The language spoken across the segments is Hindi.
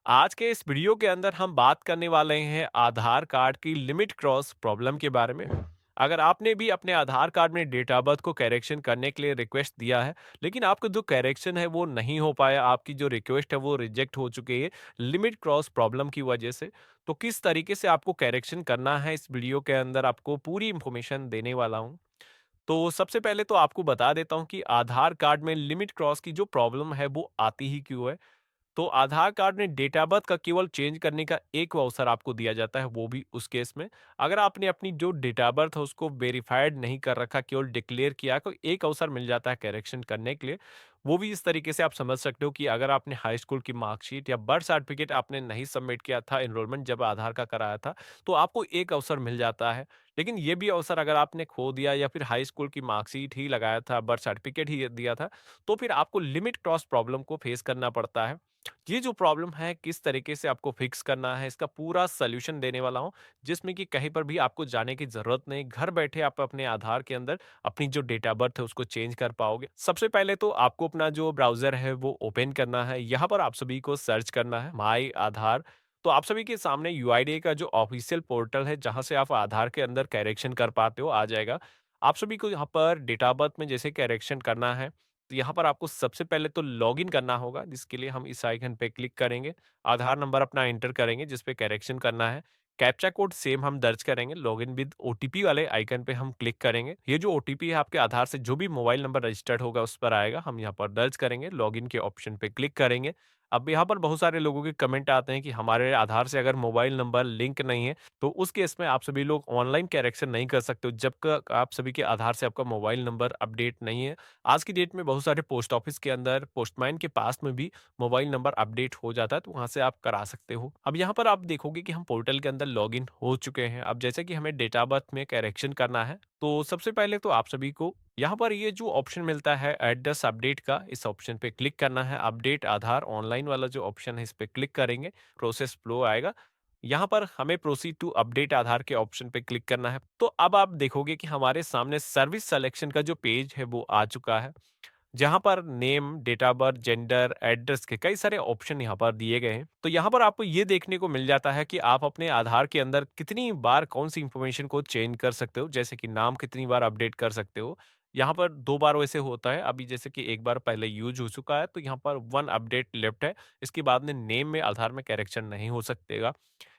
आज के इस वीडियो के अंदर हम बात करने वाले हैं आधार कार्ड की लिमिट क्रॉस प्रॉब्लम के बारे में। अगर आपने भी अपने आधार कार्ड में डेट ऑफ बर्थ को करेक्शन करने के लिए रिक्वेस्ट दिया है, लेकिन आपको जो करेक्शन है वो नहीं हो पाया, आपकी जो रिक्वेस्ट है वो रिजेक्ट हो चुकी है लिमिट क्रॉस प्रॉब्लम की वजह से, तो किस तरीके से आपको करेक्शन करना है इस वीडियो के अंदर आपको पूरी इंफॉर्मेशन देने वाला हूँ। तो सबसे पहले तो आपको बता देता हूँ कि आधार कार्ड में लिमिट क्रॉस की जो प्रॉब्लम है वो आती ही क्यों है। तो आधार कार्ड में डेट ऑफ बर्थ का केवल चेंज करने का एक अवसर आपको दिया जाता है, वो भी उस केस में अगर आपने अपनी जो डेट ऑफ बर्थ है उसको वेरीफाइड नहीं कर रखा, केवल डिक्लेयर किया, को एक अवसर मिल जाता है करेक्शन करने के लिए। वो भी इस तरीके से आप समझ सकते हो कि अगर आपने हाई स्कूल की मार्कशीट या बर्थ सर्टिफिकेट आपने नहीं सबमिट किया था एनरोलमेंट जब आधार का कराया था, तो आपको एक अवसर मिल जाता है। लेकिन ये भी अवसर अगर आपने खो दिया या फिर हाई स्कूल की मार्कशीट ही लगाया था, बर्थ सर्टिफिकेट ही दिया था, तो फिर आपको लिमिट क्रॉस प्रॉब्लम को फेस करना पड़ता है। ये जो प्रॉब्लम है किस तरीके से आपको फिक्स करना है इसका पूरा सॉल्यूशन देने वाला हूँ, जिसमें कि कहीं पर भी आपको जाने की जरूरत नहीं, घर बैठे आप अपने आधार के अंदर अपनी जो डेट ऑफ बर्थ है उसको चेंज कर पाओगे। सबसे पहले तो आपको अपना जो ब्राउजर है वो ओपन करना है, यहाँ पर आप सभी को सर्च करना है माई आधार। तो आप सभी के सामने यूआईडीए का जो ऑफिशियल पोर्टल है जहाँ से आप आधार के अंदर करेक्शन कर पाते हो आ जाएगा। आप सभी को यहाँ पर डेट ऑफ बर्थ में जैसे करेक्शन करना है, तो यहाँ पर आपको सबसे पहले तो लॉगिन करना होगा, जिसके लिए हम इस आइकन पे क्लिक करेंगे। आधार नंबर अपना एंटर करेंगे जिस पे करेक्शन करना है। कैप्चा कोड सेम हम दर्ज करेंगे। लॉगिन विद ओटीपी वाले आइकन पे हम क्लिक करेंगे। ये जो ओटीपी है आपके आधार से जो भी मोबाइल नंबर रजिस्टर्ड होगा उस पर आएगा। हम यहाँ पर दर्ज करेंगे, लॉगिन के ऑप्शन पे क्लिक करेंगे। अब यहाँ पर बहुत सारे लोगों के कमेंट आते हैं कि हमारे आधार से अगर मोबाइल नंबर लिंक नहीं है, तो उस केस में आप सभी लोग ऑनलाइन करेक्शन नहीं कर सकते हो जब तक आप सभी के आधार से आपका मोबाइल नंबर अपडेट नहीं है। आज की डेट में बहुत सारे पोस्ट ऑफिस के अंदर पोस्टमैन के पास में भी मोबाइल नंबर अपडेट हो जाता है, तो वहाँ से आप करा सकते हो। अब यहाँ पर आप देखोगे कि हम पोर्टल के अंदर लॉगिन हो चुके हैं। अब जैसे कि हमें डेट ऑफ बर्थ में करेक्शन करना है, तो सबसे पहले तो आप सभी को यहाँ पर ये जो ऑप्शन मिलता है एड्रेस अपडेट का, इस ऑप्शन पे क्लिक करना है। अपडेट आधार ऑनलाइन वाला जो ऑप्शन है इस पे क्लिक करेंगे, प्रोसेस फ्लो आएगा। यहाँ पर हमें प्रोसीड टू अपडेट आधार के ऑप्शन पे क्लिक करना है। तो अब आप देखोगे कि हमारे सामने सर्विस सिलेक्शन का जो पेज है वो आ चुका है, जहाँ पर name, date of birth, gender, address के कई सारे ऑप्शन यहाँ पर दिए गए हैं। तो यहाँ पर आपको ये देखने को मिल जाता है कि आप अपने आधार के अंदर कितनी बार कौन-सी इंफॉर्मेशन को चेंज कर सकते हो, जैसे कि नाम कितनी बार अपडेट कर सकते हो। यहाँ पर 2 बार वैसे होता है, अभी जैसे कि 1 बार पहले यूज़ हो चुका है, तो यहाँ पर 1 अपडेट लेफ्ट है। इसके बाद में नेम में आधार में करेक्शन नहीं हो सकेगा।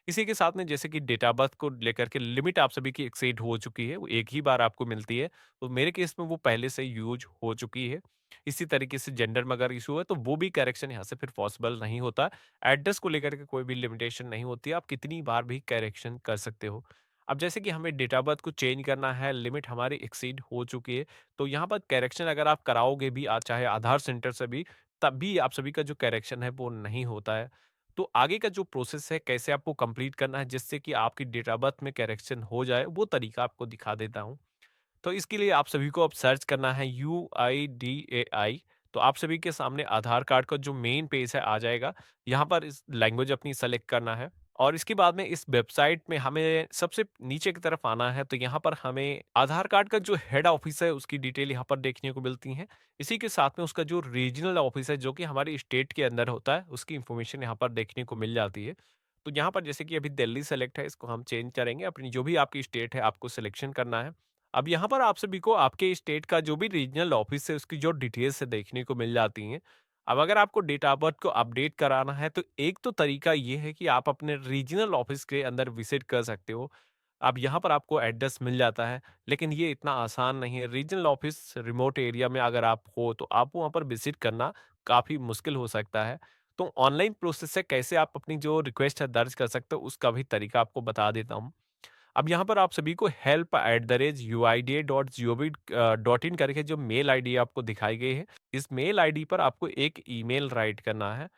इसी के साथ में जैसे कि डेट ऑफ बर्थ को लेकर के लिमिट आप सभी की एक्सीड हो चुकी है, वो एक ही बार आपको मिलती है, तो मेरे केस में वो पहले से यूज़ हो चुकी है। इसी तरीके से जेंडर में अगर इशू है तो वो भी करेक्शन यहाँ से फिर पॉसिबल नहीं होता। एड्रेस को लेकर के कोई भी लिमिटेशन नहीं होती है, आप कितनी बार भी करेक्शन कर सकते हो। अब जैसे कि हमें डेट ऑफ बर्थ को चेंज करना है, लिमिट हमारी एक्सीड हो चुकी है, तो यहाँ पर करेक्शन अगर आप कराओगे भी चाहे आधार सेंटर से भी, तब भी आप सभी का जो करेक्शन है वो नहीं होता है। तो आगे का जो प्रोसेस है कैसे आपको कंप्लीट करना है जिससे कि आपकी डेट ऑफ बर्थ में करेक्शन हो जाए, वो तरीका आपको दिखा देता हूँ। तो इसके लिए आप सभी को अब सर्च करना है यूआईडीएआई। तो आप सभी के सामने आधार कार्ड का जो मेन पेज है आ जाएगा। यहाँ पर इस लैंग्वेज अपनी सेलेक्ट करना है और इसके बाद में इस वेबसाइट में हमें सबसे नीचे की तरफ आना है, तो यहाँ पर हमें आधार कार्ड का जो हेड ऑफिस है उसकी डिटेल यहाँ पर देखने को मिलती है। इसी के साथ में उसका जो रीजनल ऑफिस है जो कि हमारी स्टेट के अंदर होता है, उसकी इंफॉर्मेशन यहाँ पर देखने को मिल जाती है। तो यहाँ पर जैसे कि अभी दिल्ली सेलेक्ट है, इसको हम चेंज करेंगे, अपनी जो भी आपकी स्टेट है आपको सिलेक्शन करना है। अब यहाँ पर आप सभी को आपके स्टेट का जो भी रीजनल ऑफिस है उसकी जो डिटेल्स है देखने को मिल जाती हैं। अब अगर आपको डेट ऑफ बर्थ को अपडेट कराना है तो एक तो तरीका ये है कि आप अपने रीजनल ऑफिस के अंदर विजिट कर सकते हो। अब यहाँ पर आपको एड्रेस मिल जाता है, लेकिन ये इतना आसान नहीं है। रीजनल ऑफिस रिमोट एरिया में अगर आप हो तो आप वहाँ पर विजिट करना काफ़ी मुश्किल हो सकता है। तो ऑनलाइन प्रोसेस से कैसे आप अपनी जो रिक्वेस्ट है दर्ज कर सकते हो उसका भी तरीका आपको बता देता हूँ। अब यहाँ पर आप सभी को help@uida.gov.in करके जो मेल आईडी आपको दिखाई गई है, इस मेल आईडी पर आपको एक ईमेल राइट करना है।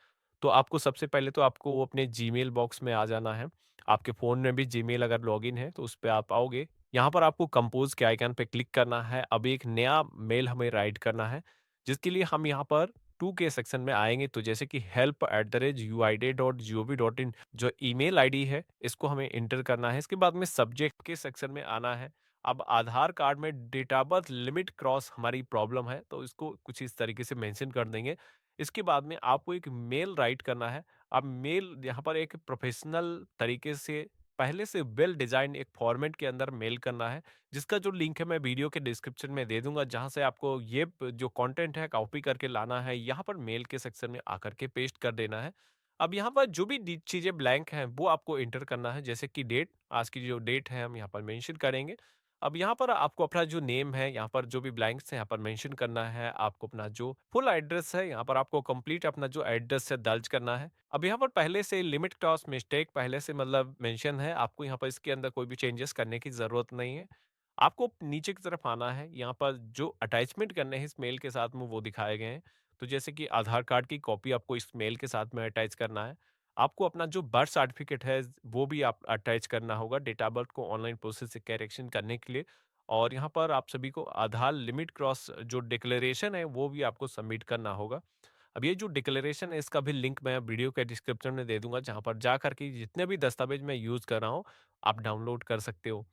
तो आपको सबसे पहले तो आपको वो अपने जीमेल बॉक्स में आ जाना है। आपके फ़ोन में भी जीमेल अगर लॉगिन है तो उस पे आप आओगे। यहाँ पर आपको कंपोज़ के आइकन पे क्लिक करना है। अब एक नया मेल हमें राइट करना है, जिसके लिए हम यहाँ पर टू के सेक्शन में आएँगे, तो जैसे कि help@uida.gov.in जो ईमेल आईडी है, इसको हमें एंटर करना है। इसके बाद में सब्जेक्ट के सेक्शन में आना है। अब आधार कार्ड में date of birth limit cross हमारी प्रॉब्लम है, तो इसको कुछ इस तरीके से मेंशन कर देंगे। इसके बाद में आपको एक मेल राइट करना है। आप मेल यहाँ पर एक प्रोफ़ेशनल तरीके से पहले से वेल डिज़ाइन एक फ़ॉर्मेट के अंदर मेल करना है, जिसका जो लिंक है मैं वीडियो के डिस्क्रिप्शन में दे दूँगा, जहाँ से आपको ये प जो कंटेंट है कॉपी करके लाना है, यहाँ पर मेल के सेक्शन में आकर के पेस्ट कर देना है। अब यहाँ पर जो भी डी चीज़ें ब्लैंक हैं, वो आपको एंटर करना है, जैसे कि डेट, आज की जो डेट है हम यहाँ पर मेंशन करेंगे। अब यहाँ पर आपको अपना जो नेम है, यहाँ पर जो भी ब्लैंक्स हैं, यहाँ पर मेंशन करना है। आपको अपना जो फुल एड्रेस है, यहाँ पर आपको कंप्लीट अपना जो एड्रेस है दर्ज करना है। अब यहाँ पर पहले से लिमिट क्रॉस मिस्टेक पहले से मतलब मेंशन है, आपको यहाँ पर इसके अंदर कोई भी चेंजेस करने की ज़रूरत नहीं है। आपको नीचे की तरफ आना है, यहाँ पर जो अटैचमेंट करने हैं इस मेल के साथ में वो दिखाए गए हैं। तो जैसे कि आधार कार्ड की कॉपी आपको इस मेल के साथ में अटैच करना है। आपको अपना जो बर्थ सर्टिफिकेट है वो भी आप अटैच करना होगा डेट ऑफ बर्थ को ऑनलाइन प्रोसेस से करेक्शन करने के लिए। और यहाँ पर आप सभी को आधार लिमिट क्रॉस जो डिक्लेरेशन है वो भी आपको सबमिट करना होगा। अब ये जो डिक्लेरेशन है इसका भी लिंक मैं वीडियो के डिस्क्रिप्शन में दे दूंगा, जहाँ पर जा करके जितने भी दस्तावेज मैं यूज़ कर रहा हूँ आप डाउनलोड कर सकते हो।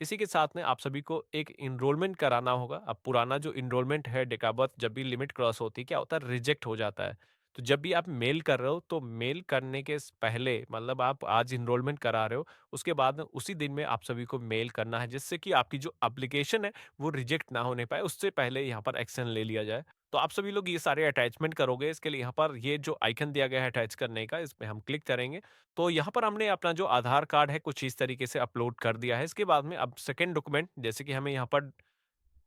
इसी के साथ में आप सभी को एक एनरोलमेंट कराना होगा। अब पुराना जो एनरोलमेंट है डेट ऑफ बर्थ जब भी लिमिट क्रॉस होती है, क्या होता है रिजेक्ट हो जाता है। तो जब भी आप मेल कर रहे हो तो मेल करने के पहले मतलब आप आज एनरोलमेंट करा रहे हो, उसके बाद में उसी दिन में आप सभी को मेल करना है, जिससे कि आपकी जो एप्लीकेशन है वो रिजेक्ट ना होने पाए, उससे पहले यहाँ पर एक्शन ले लिया जाए। तो आप सभी लोग ये सारे अटैचमेंट करोगे, इसके लिए यहाँ पर ये जो आइकन दिया गया है अटैच करने का, इस पे हम क्लिक करेंगे। तो यहाँ पर हमने अपना जो आधार कार्ड है कुछ इस तरीके से अपलोड कर दिया है। इसके बाद में अब सेकंड डॉक्यूमेंट जैसे कि हमें यहाँ पर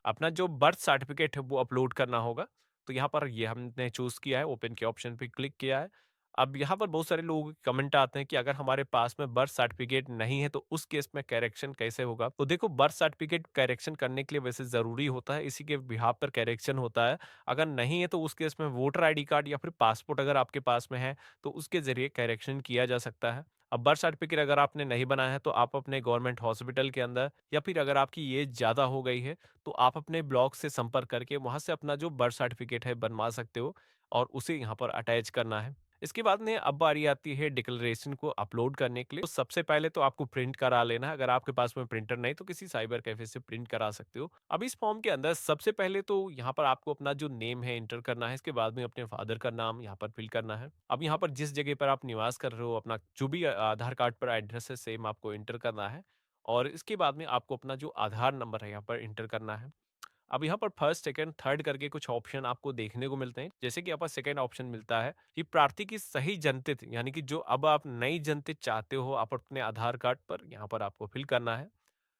अपना जो बर्थ सर्टिफिकेट है वो अपलोड करना होगा। तो यहाँ पर ये हमने चूज़ किया है, ओपन के ऑप्शन पे क्लिक किया है। अब यहाँ पर बहुत सारे लोगों के कमेंट आते हैं कि अगर हमारे पास में बर्थ सर्टिफिकेट नहीं है तो उस केस में करेक्शन कैसे होगा? तो देखो बर्थ सर्टिफिकेट करेक्शन करने के लिए वैसे ज़रूरी होता है, इसी के बिहाफ़ पर करेक्शन होता है। अगर नहीं है तो उस केस में वोटर आईडी कार्ड या फिर पासपोर्ट अगर आपके पास में है, तो उसके ज़रिए करेक्शन किया जा सकता है। अब बर्थ सर्टिफिकेट अगर आपने नहीं बनाया है तो आप अपने गवर्नमेंट हॉस्पिटल के अंदर या फिर अगर आपकी एज ज़्यादा हो गई है तो आप अपने ब्लॉक से संपर्क करके वहाँ से अपना जो बर्थ सर्टिफिकेट है बनवा सकते हो और उसे यहाँ पर अटैच करना है। इसके बाद में अब बारी आती है डिक्लेरेशन को अपलोड करने के लिए। तो सबसे पहले तो आपको प्रिंट करा लेना है, अगर आपके पास में प्रिंटर नहीं तो किसी साइबर कैफे से प्रिंट करा सकते हो। अब इस फॉर्म के अंदर सबसे पहले तो यहाँ पर आपको अपना जो नेम है एंटर करना है, इसके बाद में अपने फादर का नाम यहाँ पर फिल करना है। अब यहाँ पर जिस जगह पर आप निवास कर रहे हो अपना जो भी आधार कार्ड पर एड्रेस है सेम आपको एंटर करना है। और इसके बाद में आपको अपना जो आधार नंबर है यहाँ पर एंटर करना है। अब यहाँ पर फर्स्ट, सेकंड, थर्ड करके कुछ ऑप्शन आपको देखने को मिलते हैं। जैसे कि यहाँ पर सेकंड ऑप्शन मिलता है कि प्रार्थी की सही जनतित यानी कि जो अब आप नई जनतित चाहते हो आप अपने आधार कार्ड पर यहाँ पर आपको फिल करना है।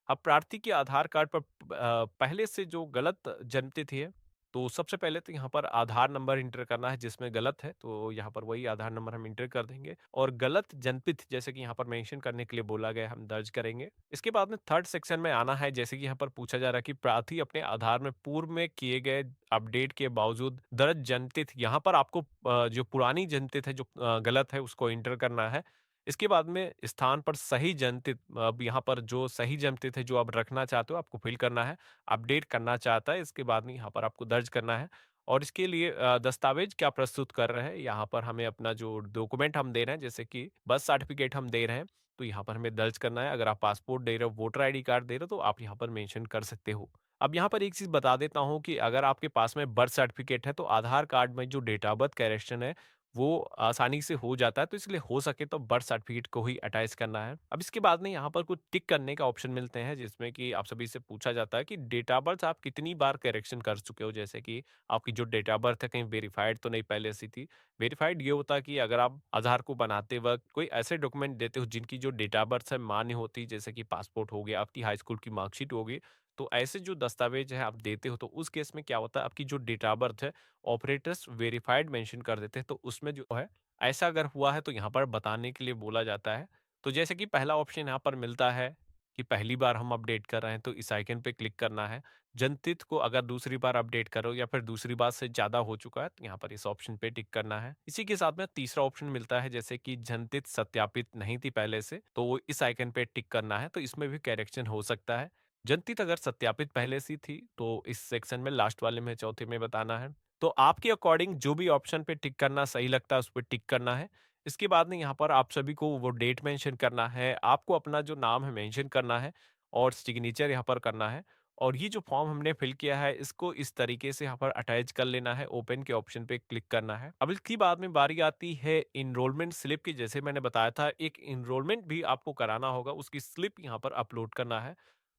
अब प्रार्थी के आधार कार्ड पर पहले से जो गलत जन्मतिथि है, तो सबसे पहले तो यहाँ पर आधार नंबर एंटर करना है जिसमें गलत है, तो यहाँ पर वही आधार नंबर हम एंटर कर देंगे और गलत जन्मतिथि जैसे कि यहाँ पर मेंशन करने के लिए बोला गया है, हम दर्ज करेंगे। इसके बाद में थर्ड सेक्शन में आना है, जैसे कि यहाँ पर पूछा जा रहा है कि प्रार्थी अपने आधार में पूर्व में किए गए अपडेट के बावजूद दर्ज जन्मतिथि, यहाँ पर आपको जो पुरानी जन्मतिथि है जो गलत है उसको एंटर करना है। इसके बाद में स्थान पर सही जन्मतिथि, अब यहाँ पर जो सही जन्मतिथि है जो आप रखना चाहते हो आपको फिल करना है, अपडेट करना चाहता है इसके बाद में यहाँ पर आपको दर्ज करना है। और इसके लिए दस्तावेज क्या प्रस्तुत कर रहे हैं, यहाँ पर हमें अपना जो डॉक्यूमेंट हम दे रहे हैं जैसे कि बर्थ सर्टिफिकेट हम दे रहे हैं, तो यहाँ पर हमें दर्ज करना है। अगर आप पासपोर्ट दे रहे हो, वोटर आईडी कार्ड दे रहे हो तो आप यहाँ पर मेंशन कर सकते हो। अब यहाँ पर एक चीज़ बता देता हूँ कि अगर आपके पास में बर्थ सर्टिफिकेट है तो आधार कार्ड में जो डेट ऑफ बर्थ करेक्शन है वो आसानी से हो जाता है, तो इसलिए हो सके तो बर्थ सर्टिफिकेट को ही अटैच करना है। अब इसके बाद में यहाँ पर कुछ टिक करने का ऑप्शन मिलते हैं जिसमें कि आप सभी से पूछा जाता है कि डेट ऑफ बर्थ आप कितनी बार करेक्शन कर चुके हो, जैसे कि आपकी जो डेट ऑफ बर्थ है कहीं वेरीफाइड तो नहीं पहले से थी। वेरीफाइड ये होता है कि अगर आप आधार को बनाते वक्त कोई ऐसे डॉक्यूमेंट देते हो जिनकी जो डेट ऑफ बर्थ है मान्य होती, जैसे कि पासपोर्ट हो गया, आपकी हाई स्कूल की मार्कशीट होगी, तो ऐसे जो दस्तावेज है आप देते हो तो उस केस में क्या होता है आपकी जो डेट ऑफ बर्थ है ऑपरेटर्स वेरिफाइड मेंशन कर देते हैं, तो उसमें जो है ऐसा अगर हुआ है तो यहाँ पर बताने के लिए बोला जाता है। तो जैसे कि पहला ऑप्शन यहाँ पर मिलता है कि पहली बार हम अपडेट कर रहे हैं तो इस आइकन पे क्लिक करना है। जनतित को अगर दूसरी बार अपडेट करो या फिर दूसरी बार से ज़्यादा हो चुका है तो यहाँ पर इस ऑप्शन पे टिक करना है। इसी के साथ में तीसरा ऑप्शन मिलता है जैसे कि जनतित सत्यापित नहीं थी पहले से, तो वो इस आइकन पे टिक करना है, तो इसमें भी करेक्शन हो सकता है। जनतित अगर सत्यापित पहले से थी तो इस सेक्शन में लास्ट वाले में चौथे में बताना है। तो आपके अकॉर्डिंग जो भी ऑप्शन पे टिक करना सही लगता है उस पे टिक करना है। इसके बाद में यहाँ पर आप सभी को वो डेट मेंशन करना है, आपको अपना जो नाम है मेंशन करना है और सिग्नेचर यहाँ पर करना है। और ये जो फॉर्म हमने फिल किया है इसको इस तरीके से यहाँ पर अटैच कर लेना है, ओपन के ऑप्शन पे क्लिक करना है। अब इसकी बाद में बारी आती है इनरोलमेंट स्लिप की। जैसे मैंने बताया था एक इनरोलमेंट भी आपको कराना होगा, उसकी स्लिप यहाँ पर अपलोड करना है।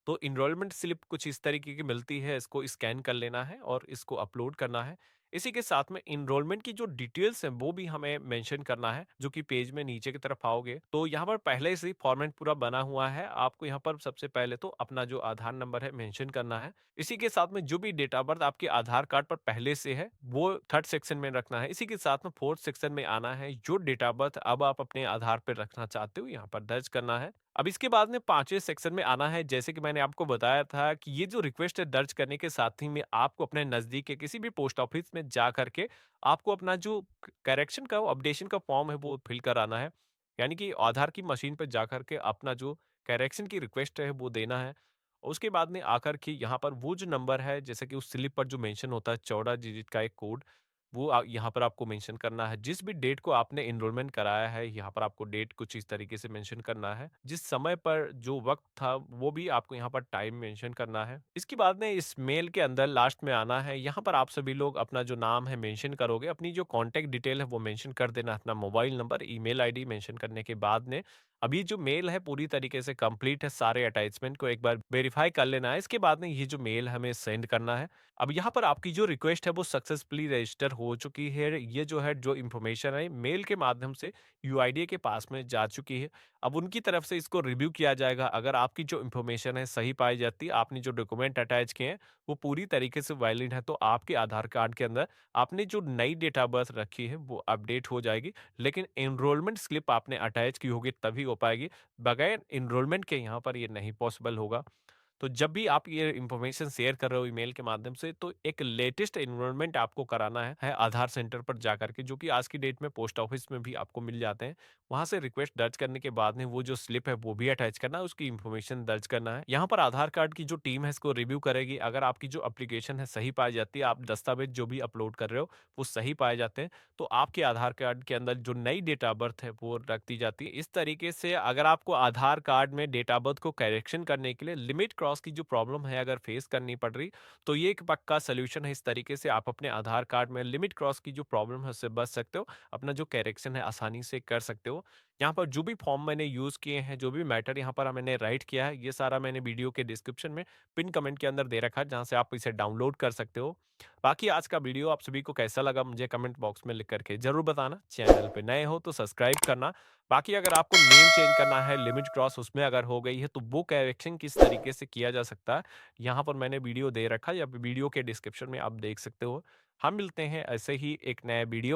तो इनरोलमेंट स्लिप कुछ इस तरीके की मिलती है, इसको स्कैन कर लेना है और इसको अपलोड करना है। इसी के साथ में इनरोलमेंट की जो डिटेल्स हैं वो भी हमें मेंशन करना है, जो कि पेज में नीचे की तरफ आओगे तो यहाँ पर पहले से ही फॉर्मेट पूरा बना हुआ है। आपको यहाँ पर सबसे पहले तो अपना जो आधार नंबर है मेंशन करना है। इसी के साथ में जो भी डेट ऑफ बर्थ आपके आधार कार्ड पर पहले से है वो थर्ड सेक्शन में रखना है। इसी के साथ में फोर्थ सेक्शन में आना है, जो डेट ऑफ बर्थ अब आप अपने आधार पर रखना चाहते हो यहाँ पर दर्ज करना है। अब इसके बाद में 5वें सेक्शन में आना है। जैसे कि मैंने आपको बताया था कि ये जो रिक्वेस्ट है दर्ज करने के साथ ही में आपको अपने नज़दीक के किसी भी पोस्ट ऑफिस में जा करके आपको अपना जो करेक्शन का अपडेशन का फॉर्म है वो फिल कराना है। यानी कि आधार की मशीन पे जा कर के अपना जो करेक्शन की रिक्वेस्ट है वो देना है। उसके बाद में आकर के यहाँ पर वो जो नंबर है जैसे कि उस स्लिप पर जो मेंशन होता है 14 डिजिट का एक कोड, वो यहाँ पर आपको मेंशन करना है। जिस भी डेट को आपने एनरोलमेंट कराया है यहाँ पर आपको डेट कुछ इस तरीके से मेंशन करना है। जिस समय पर जो वक़्त था वो भी आपको यहाँ पर टाइम मेंशन करना है। इसके बाद में इस मेल के अंदर लास्ट में आना है। यहाँ पर आप सभी लोग अपना जो नाम है मेंशन करोगे, अपनी जो कॉन्टैक्ट डिटेल है वो मेंशन कर देना, अपना mobile number, email ID mention करने के बाद में अभी जो मेल है पूरी तरीके से कंप्लीट है, सारे अटैचमेंट को एक बार वेरीफाई कर लेना है। इसके बाद में ये जो मेल हमें सेंड करना है। अब यहाँ पर आपकी जो रिक्वेस्ट है वो सक्सेसफुली रजिस्टर हो चुकी है। ये जो है जो इन्फॉर्मेशन है मेल के माध्यम से यूआईडीए के पास में जा चुकी है। अब उनकी तरफ से इसको रिव्यू किया जाएगा। अगर आपकी जो इन्फॉर्मेशन है सही पाई जाती है, आपने जो डॉक्यूमेंट अटैच किए हैं वो पूरी तरीके से वैलिड है, तो आपके आधार कार्ड के अंदर आपने जो नई डेट ऑफ बर्थ रखी है वो अपडेट हो जाएगी। लेकिन एनरोलमेंट स्लिप आपने अटैच की होगी तभी हो पाएगी। बगैर एनरोलमेंट के यहाँ पर ये नहीं पॉसिबल होगा। तो जब भी आप ये इन्फॉर्मेशन शेयर कर रहे हो ईमेल के माध्यम से तो एक लेटेस्ट एनरोलमेंट आपको कराना है आधार सेंटर पर जाकर के, जो कि आज की डेट में पोस्ट ऑफिस में भी आपको मिल जाते हैं। वहां से रिक्वेस्ट दर्ज करने के बाद में वो जो स्लिप है वो भी अटैच करना है, उसकी इन्फॉर्मेशन दर्ज करना है। यहाँ पर आधार कार्ड की जो टीम है इसको रिव्यू करेगी। अगर आपकी जो एप्लीकेशन है सही पाई जाती है, आप दस्तावेज जो भी अपलोड कर रहे हो वो सही पाए जाते हैं, तो आपके आधार कार्ड के अंदर जो नई डेट ऑफ बर्थ है वो रख दी जाती है। इस तरीके से अगर आपको आधार कार्ड में डेट ऑफ बर्थ को करेक्शन करने के लिए लिमिट क्रॉस की जो प्रॉब्लम है अगर फेस करनी पड़ रही, तो ये एक पक्का सोल्यूशन है। इस तरीके से आप अपने आधार कार्ड में लिमिट क्रॉस की जो प्रॉब्लम है उससे बच सकते हो, अपना जो करेक्शन है आसानी से कर सकते हो। यहाँ पर जो भी फॉर्म मैंने यूज़ किए हैं, जो भी मैटर यहाँ पर मैंने राइट किया है, ये सारा मैंने वीडियो के डिस्क्रिप्शन में पिन कमेंट के अंदर दे रखा है, जहाँ से आप इसे डाउनलोड कर सकते हो। बाकी आज का वीडियो आप सभी को कैसा लगा मुझे कमेंट बॉक्स में लिख करके ज़रूर बताना। चैनल पे नए हो तो सब्सक्राइब करना। बाकी अगर आपको नेम चेंज करना है, लिमिट क्रॉस उसमें अगर हो गई है तो वो करेक्शन किस तरीके से किया जा सकता है, यहाँ पर मैंने वीडियो दे रखा है या वीडियो के डिस्क्रिप्शन में आप देख सकते हो। हम मिलते हैं ऐसे ही एक नए वीडियो